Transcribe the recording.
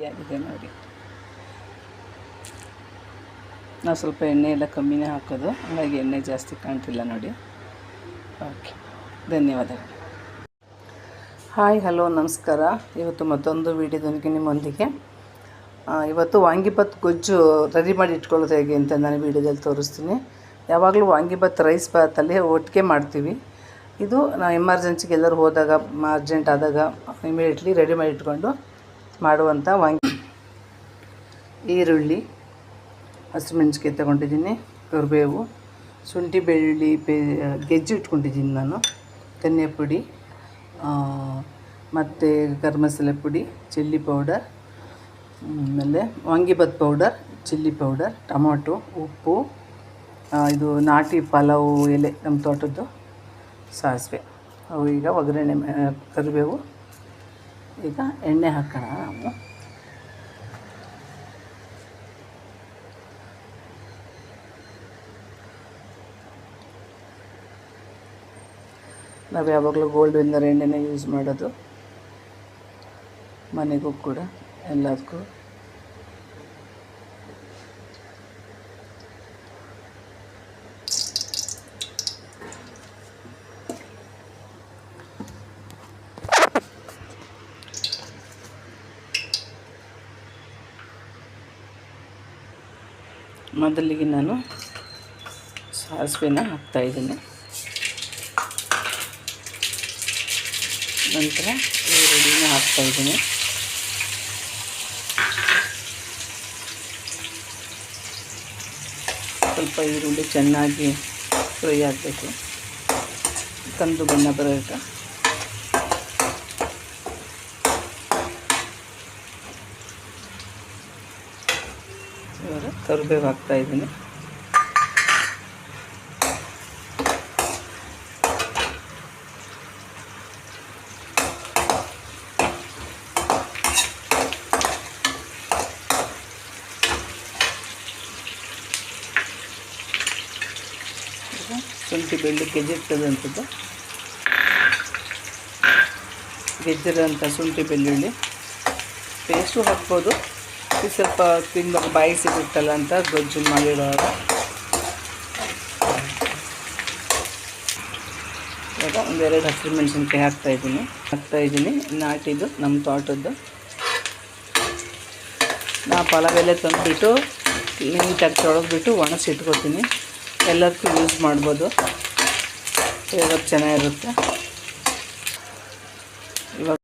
ಆಗಿದೆ ನೋಡಿ. ನಾವು ಸ್ವಲ್ಪ ಎಣ್ಣೆ ಎಲ್ಲ ಕಮ್ಮಿನೇ ಹಾಕೋದು, ಹಾಗಾಗಿ ಎಣ್ಣೆ ಜಾಸ್ತಿ ಕಾಣ್ತಿಲ್ಲ ನೋಡಿ. ಓಕೆ, ಧನ್ಯವಾದಗಳು. ಹಾಯ್, ಹಲೋ, ನಮಸ್ಕಾರ. ಇವತ್ತು ಮತ್ತೊಂದು ವೀಡಿಯೋದೊಂದಿಗೆ ನಿಮ್ಮೊಂದಿಗೆ. ಇವತ್ತು ವಾಂಗಿಬಾತ್ ಗೊಜ್ಜು ರೆಡಿ ಮಾಡಿ ಇಟ್ಕೊಳ್ಳೋದು ಹೇಗೆ ಅಂತ ನಾನು ವೀಡಿಯೋದಲ್ಲಿ ತೋರಿಸ್ತೀನಿ. ಯಾವಾಗಲೂ ವಾಂಗಿಬಾತ್ ರೈಸ್ ಬಾತಲ್ಲಿ ಒಟ್ಟಿಗೆ ಮಾಡ್ತೀವಿ. ಇದು ನಾವು ಎಮರ್ಜೆನ್ಸಿಗೆ ಎಲ್ಲರೂ ಹೋದಾಗ, ಅರ್ಜೆಂಟ್ ಆದಾಗ ಇಮಿಡಿಯೇಟ್ಲಿ ರೆಡಿ ಮಾಡಿ ಇಟ್ಕೊಂಡು ಮಾಡುವಂಥ ಈರುಳ್ಳಿ, ಹಸಿಮೆಣ್ಸಿಕಾಯಿ ತೊಗೊಂಡಿದ್ದೀನಿ, ಕರಿಬೇವು, ಶುಂಠಿ ಬೆಳ್ಳುಳ್ಳಿ ಗೆಜ್ಜು ಇಟ್ಕೊಂಡಿದ್ದೀನಿ ನಾನು, ಧನಿಯಾ ಪುಡಿ, ಮತ್ತು ಗರಂ ಮಸಾಲೆ ಪುಡಿ, ಚಿಲ್ಲಿ ಪೌಡರ್, ಆಮೇಲೆ vangibath powder, chilli powder, tomato, ಉಪ್ಪು, ಇದು ನಾಟಿ ಪಲಾವು ಎಲೆ ನಮ್ಮ ತೋಟದ್ದು, ಸಾಸಿವೆ. ಅವು ಈಗ ಒಗ್ಗರಣೆ, ಕರಿಬೇವು. ಈಗ ಎಣ್ಣೆ ಹಾಕೋಣ. ನಾವು ಯಾವಾಗಲೂ ಗೋಲ್ಡ್ ವಿನ್ನರ್ ಎಣ್ಣೆನೇ ಯೂಸ್ ಮಾಡೋದು, ಮನೆಗೂ ಕೂಡ ಎಲ್ಲದಕ್ಕೂ. ಮೊದಲಿಗೆ ನಾನು ಸಾಸಿವೆನ ಹಾಕ್ತಾಯಿದ್ದೀನಿ. ನಂತರ ಈರುಳ್ಳಿನ ಹಾಕ್ತಾಯಿದ್ದೀನಿ. ಸ್ವಲ್ಪ ಈರುಳ್ಳಿ ಚೆನ್ನಾಗಿ ಫ್ರೈ ಆಗಬೇಕು, ಕಂದು ಬಣ್ಣ ಬರೋಕೆ. ಇವಾಗ ಕರಿಬೇವು ಹಾಕ್ತಾಯಿದ್ದೀನಿ. ಶುಂಠಿ ಬೆಳ್ಳುಳ್ಳಿ ಗೆಜ್ಜಿರೋಂಥ ಶುಂಠಿ ಬೆಳ್ಳುಳ್ಳಿ ಪೇಸ್ಟು ಹಾಕ್ಬೋದು. ಇದು ಸ್ವಲ್ಪ ತಿನ್ನುವಾಗ ಬಾಯಿ ಸಿಗುತ್ತಲ್ಲ ಅಂತ ಗೊಜ್ಜು ಮಾಡಿಡುವಾಗ. ಇವಾಗ ಒಂದೆರಡು ಹಸಿರು ಮೆಣಸಿನ್ಕಾಯಿ ಹಾಕ್ತಾಯಿದ್ದೀನಿ. ನಾಟಿದು ನಮ್ಮ ತೋಟದ್ದು. ನಾ ಪಲಾವೆಲೆ ತಂದುಬಿಟ್ಟು ನೀಟಾಗಿ ತೊಳೆದ್ಬಿಟ್ಟು ಒಣಗಿಸಿಟ್ಕೊತೀನಿ. ಎಲ್ಲದಕ್ಕೂ ಯೂಸ್ ಮಾಡ್ಬೋದು, ಫ್ಲೇವರ್ ಚೆನ್ನಾಗಿರುತ್ತೆ.